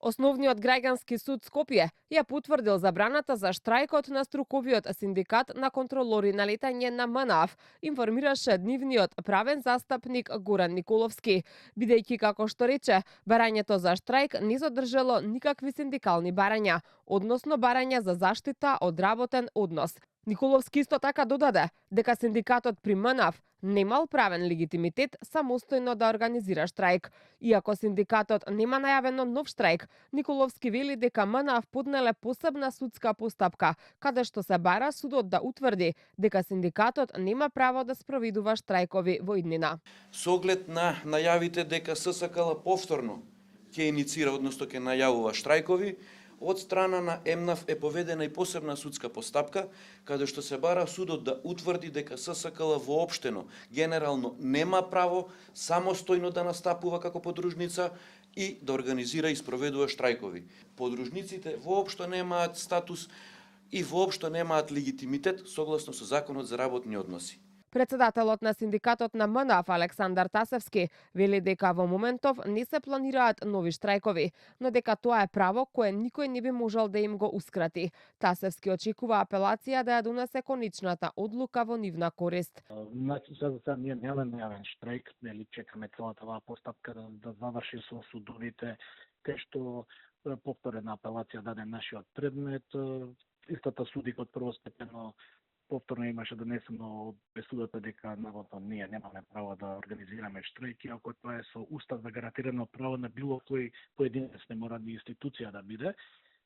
Основниот граѓански суд Скопје ја потврдил забраната за штрајкот на струковиот синдикат на контролори на летање на МНАФ, информираше нивниот правен застапник Горан Николовски, бидејќи како што рече, барањето за штрајк не задржало никакви синдикални барања, односно барања за заштита од работен однос. Николовски исто така додаде дека синдикатот при МНАФ немал правен легитимитет самостојно да организира штрајк. Иако синдикатот нема најавено нов штрајк, Николовски вели дека МНАФ поднеле посебна судска постапка, каде што се бара судот да утврди дека синдикатот нема право да спроведува штрајкови во иднина. Со оглед на најавите дека ССКЛ повторно ќе иницира, односно ќе најавува штрајкови, од страна на МНАФ е поведена и посебна судска постапка, каде што се бара судот да утврди дека ССКЛ воопштено, генерално нема право самостојно да настапува како подружница и да организира и спроведува штрајкови. Подружниците воопшто немаат статус и воопшто немаат легитимитет согласно со Законот за работни односи. Председателот на синдикатот на МНАФ Александар Тасевски вели дека во моментов не се планираат нови штрајкови, но дека тоа е право кое никој не би можел да им го ускрати. Тасевски очекува апелација да ја донесе конечната одлука во нивна корист. Значи, за сега ние немаме најавен штрајк, нели чекаме целата оваа постапка да заврши со судовите, кај што повторена апелација даде нашиот предмет, истата суди од првостепено повторно имаше донесено од пресудата дека наводно ние немаме право да организираме штрајки, ако тоа е со устав загарантирано право на било кој поединец, не мора ни институција да биде.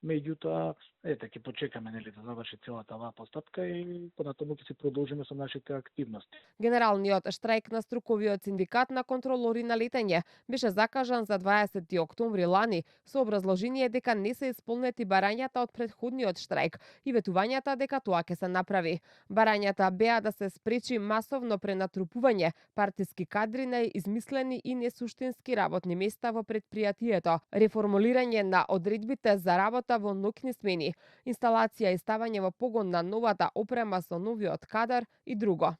Меѓутоа, ќе почекаме нели да заврши целата оваа постапка и понатаму ќе се продолжиме со нашите активности. Генералниот штрајк на струковиот синдикат на контролори на летање беше закажан за 20 октомври лани со образложение дека не се исполнети барањата од претходниот штрајк и ветувањата дека тоа ќе се направи. Барањата беа да се спречи масовно пренатрупување партиски кадри на измислени и несуштински работни места во претпријатието, реформулирање на одредбите за работа во ноќни смени, инсталација и ставање во погон на новата опрема со новиот кадар и друго.